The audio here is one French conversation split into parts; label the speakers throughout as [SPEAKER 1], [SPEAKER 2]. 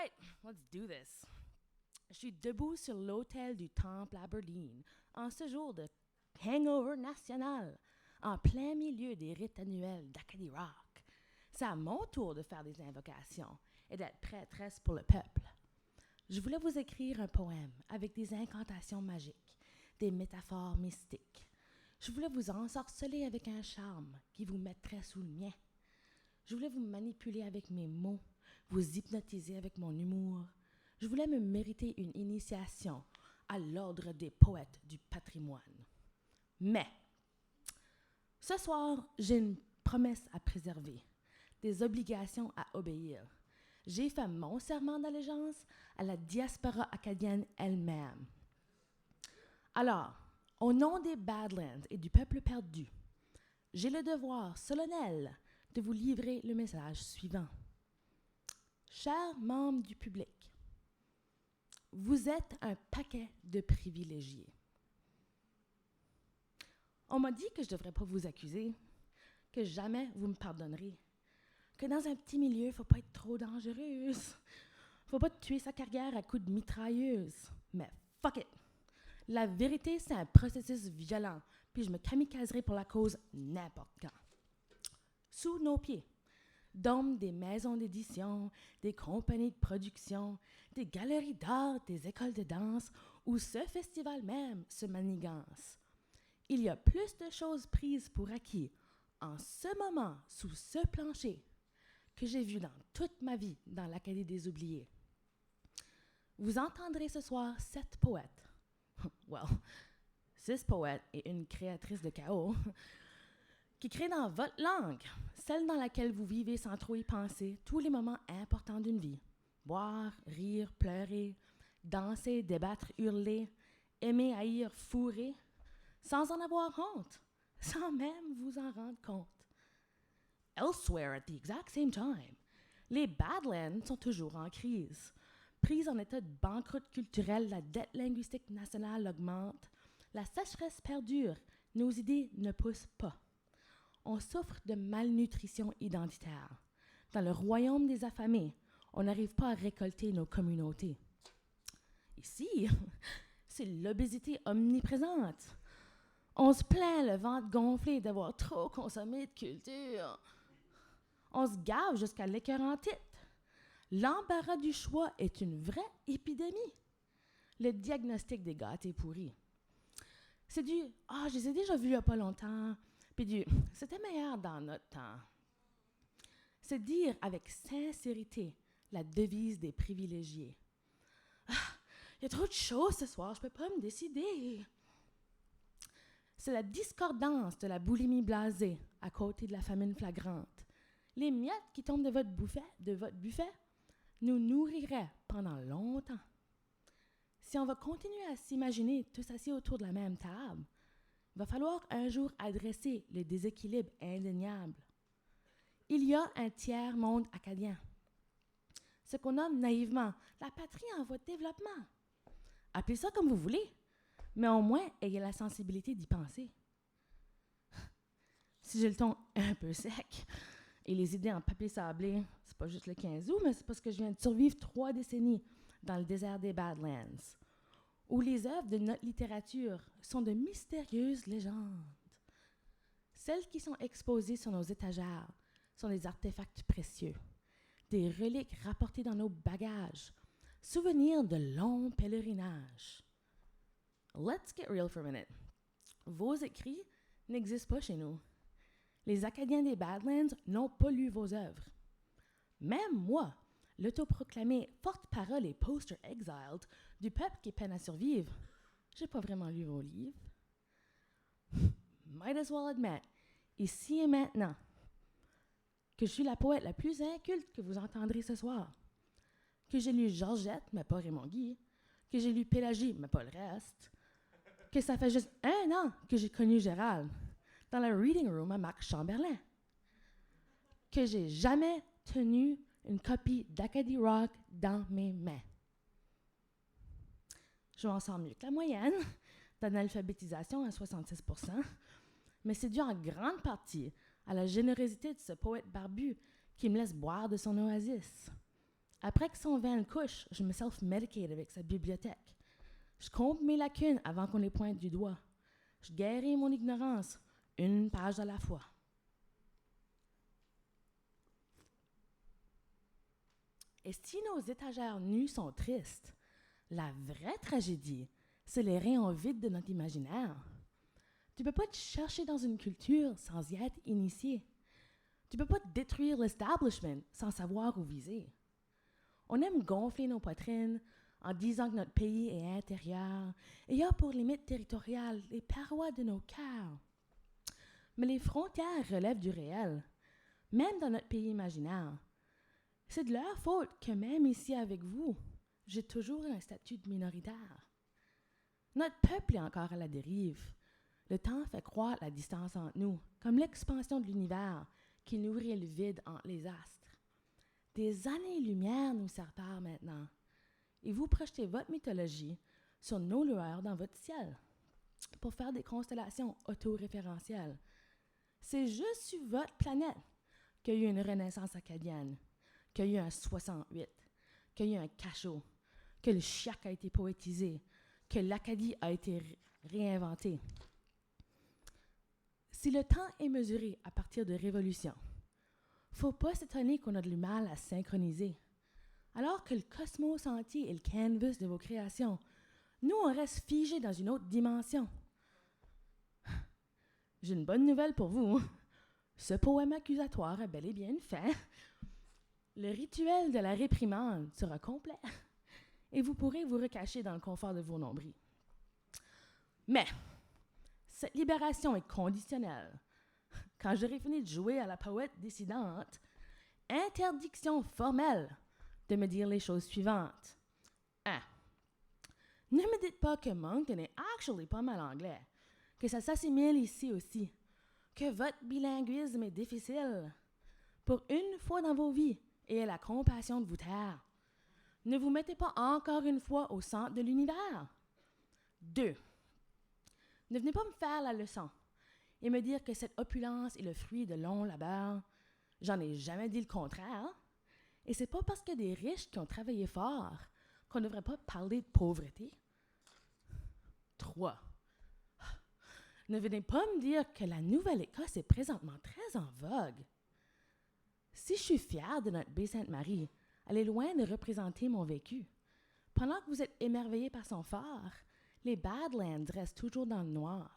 [SPEAKER 1] right, let's do this. Je suis debout sur l'autel du Temple Aberdeen en ce jour de hangover national, en plein milieu des rites annuels d'Acadie Rock. C'est à mon tour de faire des invocations et d'être prêtresse pour le peuple. Je voulais vous écrire un poème avec des incantations magiques, des métaphores mystiques. Je voulais vous ensorceler avec un charme qui vous mettrait sous le mien. Je voulais vous manipuler avec mes mots, vous hypnotiser avec mon humour. Je voulais me mériter une initiation à l'ordre des poètes du patrimoine. Mais, ce soir, j'ai une promesse à préserver, des obligations à obéir. J'ai fait mon serment d'allégeance à la diaspora acadienne elle-même. Alors, au nom des Badlands et du peuple perdu, j'ai le devoir solennel de vous livrer le message suivant. Chers membres du public, vous êtes un paquet de privilégiés. On m'a dit que je ne devrais pas vous accuser, que jamais vous me pardonnerez, que dans un petit milieu, il ne faut pas être trop dangereuse. Il ne faut pas tuer sa carrière à coups de mitrailleuse. Mais fuck it! La vérité, c'est un processus violent, puis je me kamikazerai pour la cause n'importe quand. Sous nos pieds, dômes des maisons d'édition, des compagnies de production, des galeries d'art, des écoles de danse, où ce festival même se manigance. Il y a plus de choses prises pour acquis en ce moment sous ce plancher que j'ai vu dans toute ma vie dans l'Acadie des Oubliés. Vous entendrez ce soir 7 poètes. Well, 6 poètes et une créatrice de chaos qui créent dans votre langue, celle dans laquelle vous vivez sans trop y penser tous les moments importants d'une vie. Boire, rire, pleurer, danser, débattre, hurler, aimer, haïr, fourrer, sans en avoir honte, sans même vous en rendre compte. Elsewhere, at the exact same time, les Badlands sont toujours en crise. Prise en état de banqueroute culturelle, la dette linguistique nationale augmente, la sécheresse perdure, nos idées ne poussent pas. On souffre de malnutrition identitaire. Dans le royaume des affamés, on n'arrive pas à récolter nos communautés. Ici, c'est l'obésité omniprésente. On se plaint le ventre gonflé d'avoir trop consommé de culture. On se gave jusqu'à l'écœurantite. L'embarras du choix est une vraie épidémie. Le diagnostic des gâtés pourris. C'est du « Ah, je les ai déjà vus il n'y a pas longtemps », puis du « C'était meilleur dans notre temps ». C'est dire avec sincérité la devise des privilégiés. « Ah, il y a trop de choses ce soir, je ne peux pas me décider ». C'est la discordance de la boulimie blasée à côté de la famine flagrante. Les miettes qui tombent de votre buffet nous nourriraient pendant longtemps. Si on va continuer à s'imaginer tous assis autour de la même table, il va falloir un jour adresser le déséquilibre indéniable. Il y a un tiers-monde acadien, ce qu'on nomme naïvement la patrie en voie de développement. Appelez ça comme vous voulez, mais au moins ayez la sensibilité d'y penser. Si j'ai le ton un peu sec et les idées en papier sablé, c'est pas juste le 15 août, mais c'est parce que je viens de survivre 3 décennies dans le désert des Badlands, où les œuvres de notre littérature sont de mystérieuses légendes. Celles qui sont exposées sur nos étagères sont des artefacts précieux, des reliques rapportées dans nos bagages, souvenirs de longs pèlerinages. Let's get real for a minute. Vos écrits n'existent pas chez nous. Les Acadiens des Badlands n'ont pas lu vos œuvres. Même moi, l'autoproclamé porte-parole et poster exiled du peuple qui peine à survivre, j'ai pas vraiment lu vos livres. Might as well admit, ici et maintenant, que je suis la poète la plus inculte que vous entendrez ce soir. Que j'ai lu Georgette, mais pas Raymond Guy. Que j'ai lu Pélagie, mais pas le reste. Que ça fait juste 1 an que j'ai connu Gérald dans la reading room à Marc Chamberlain. Que j'ai jamais tenu une copie d'Acadie Rock dans mes mains. Je m'en sors mieux que la moyenne, d'analphabétisation à 66%, mais c'est dû en grande partie à la générosité de ce poète barbu qui me laisse boire de son oasis. Après que son van couche, je me self-medicate avec sa bibliothèque. Je comble mes lacunes avant qu'on les pointe du doigt. Je guéris mon ignorance, une page à la fois. Et si nos étagères nues sont tristes, la vraie tragédie, c'est les rayons vides de notre imaginaire. Tu peux pas te chercher dans une culture sans y être initié. Tu peux pas détruire l'establishment sans savoir où viser. On aime gonfler nos poitrines en disant que notre pays est intérieur et a pour limite territoriale les parois de nos cœurs. Mais les frontières relèvent du réel, même dans notre pays imaginaire. C'est de leur faute que même ici avec vous, j'ai toujours un statut de minoritaire. Notre peuple est encore à la dérive. Le temps fait croître la distance entre nous, comme l'expansion de l'univers qui nourrit le vide entre les astres. Des années-lumière nous séparent maintenant, et vous projetez votre mythologie sur nos lueurs dans votre ciel pour faire des constellations autoréférentielles. C'est juste sur votre planète qu'il y a eu une renaissance acadienne, qu'il y a eu un 68, qu'il y a eu un cachot, que le chiac a été poétisé, que l'Acadie a été réinventée. Si le temps est mesuré à partir de révolutions, faut pas s'étonner qu'on a du mal à synchroniser. Alors que le cosmos entier est le canvas de vos créations, nous, on reste figés dans une autre dimension. J'ai une bonne nouvelle pour vous. Ce poème accusatoire a bel et bien une fin. Le rituel de la réprimande sera complet et vous pourrez vous recacher dans le confort de vos nombrils. Mais cette libération est conditionnelle. Quand j'aurai fini de jouer à la poète dissidente, interdiction formelle de me dire les choses suivantes. 1. Ne me dites pas que Moncton est actually pas mal anglais, que ça s'assimile ici aussi, que votre bilinguisme est difficile. Pour une fois dans vos vies, ayez la compassion de vous taire. Ne vous mettez pas encore une fois au centre de l'univers. 2. Ne venez pas me faire la leçon et me dire que cette opulence est le fruit de longs labeurs. J'en ai jamais dit le contraire. Et c'est pas parce qu'il y a des riches qui ont travaillé fort qu'on ne devrait pas parler de pauvreté. 3. Ne venez pas me dire que la Nouvelle-Écosse est présentement très en vogue. Si je suis fière de notre baie Sainte-Marie, elle est loin de représenter mon vécu. Pendant que vous êtes émerveillés par son phare, les Badlands restent toujours dans le noir.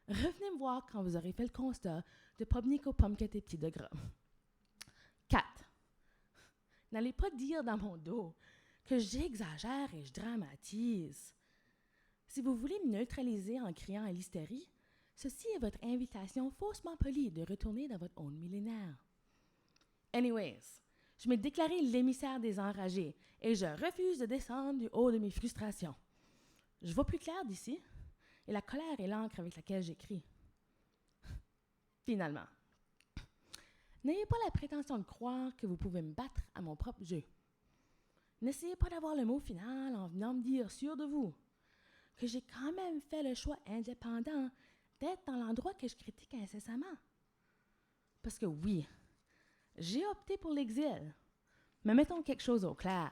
[SPEAKER 1] Revenez me voir quand vous aurez fait le constat de pas venir qu'aux pommes que tes petits de gras. 4. N'allez pas dire dans mon dos que j'exagère et je dramatise. Si vous voulez me neutraliser en criant à l'hystérie, ceci est votre invitation faussement polie de retourner dans votre onde millénaire. Anyways, je m'ai déclaré l'émissaire des enragés et je refuse de descendre du haut de mes frustrations. Je vois plus clair d'ici et la colère est l'encre avec laquelle j'écris. Finalement, n'ayez pas la prétention de croire que vous pouvez me battre à mon propre jeu. N'essayez pas d'avoir le mot final en venant me dire sûr de vous que j'ai quand même fait le choix indépendant d'être dans l'endroit que je critique incessamment. Parce que oui, j'ai opté pour l'exil, mais mettons quelque chose au clair.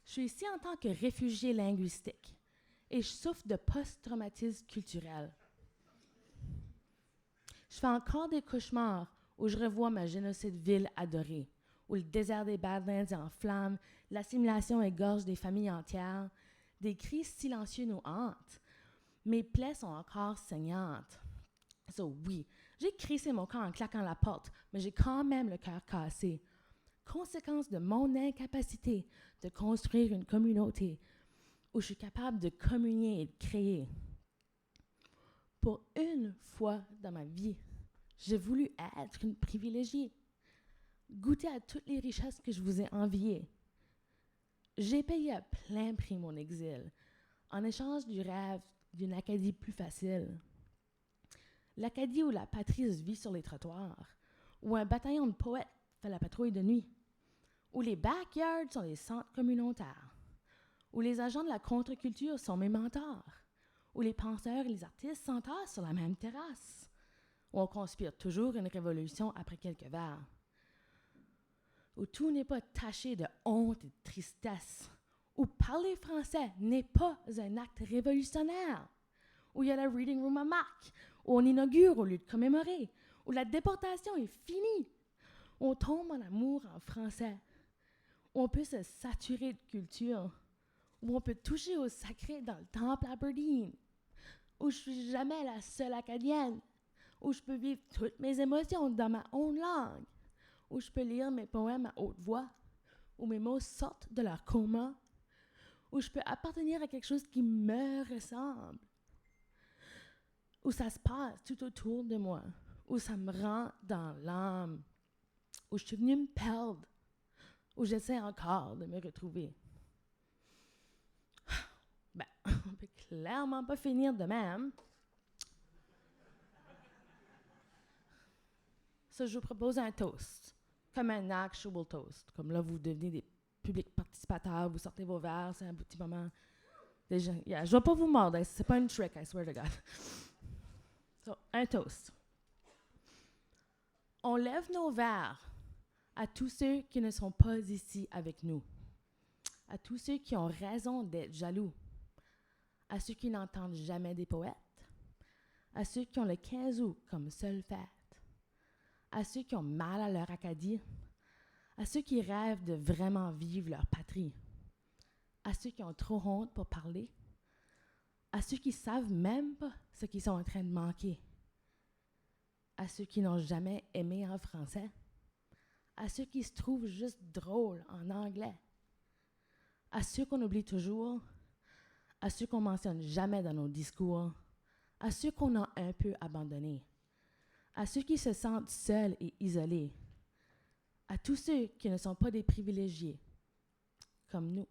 [SPEAKER 1] Je suis ici en tant que réfugié linguistique et je souffre de post-traumatisme culturel. Je fais encore des cauchemars où je revois ma génocide ville adorée, où le désert des Badlands est en flammes, l'assimilation égorge des familles entières, des cris silencieux nous hantent. Mes plaies sont encore saignantes. So oui, j'ai crissé mon camp en claquant la porte, mais j'ai quand même le cœur cassé. Conséquence de mon incapacité de construire une communauté où je suis capable de communier et de créer. Pour une fois dans ma vie, j'ai voulu être une privilégiée, goûter à toutes les richesses que je vous ai enviées. J'ai payé à plein prix mon exil, en échange du rêve d'une Acadie plus facile. L'Acadie où la patrie vit sur les trottoirs, où un bataillon de poètes fait la patrouille de nuit, où les backyards sont des centres communautaires, où les agents de la contre-culture sont mes mentors, où les penseurs et les artistes s'entassent sur la même terrasse, où on conspire toujours une révolution après quelques verres. où tout n'est pas taché de honte et de tristesse, où parler français n'est pas un acte révolutionnaire, où il y a la reading room à Mac, où on inaugure au lieu de commémorer, où la déportation est finie, où on tombe en amour en français, où on peut se saturer de culture, où on peut toucher au sacré dans le temple Aberdeen, où je suis jamais la seule acadienne, où je peux vivre toutes mes émotions dans ma own langue, où je peux lire mes poèmes à haute voix, où mes mots sortent de leur coma, où je peux appartenir à quelque chose qui me ressemble, où ça se passe tout autour de moi, où ça me rend dans l'âme, où je suis venue me perdre, où j'essaie encore de me retrouver. Ben, on peut clairement pas finir de même. Ça, je vous propose un toast, comme un actual toast. Comme là, vous devenez des publics participateurs, vous sortez vos verres, c'est un petit moment. Déjà, yeah, je vais pas vous mordre, c'est pas une trick, I swear to God. So, un toast. On lève nos verres à tous ceux qui ne sont pas ici avec nous, à tous ceux qui ont raison d'être jaloux, à ceux qui n'entendent jamais des poètes, à ceux qui ont le 15 août comme seule fête, à ceux qui ont mal à leur Acadie, à ceux qui rêvent de vraiment vivre leur patrie, à ceux qui ont trop honte pour parler, à ceux qui savent même pas ce qu'ils sont en train de manquer, à ceux qui n'ont jamais aimé en français, à ceux qui se trouvent juste drôles en anglais, à ceux qu'on oublie toujours, à ceux qu'on mentionne jamais dans nos discours, à ceux qu'on a un peu abandonnés, à ceux qui se sentent seuls et isolés, à tous ceux qui ne sont pas des privilégiés, comme nous.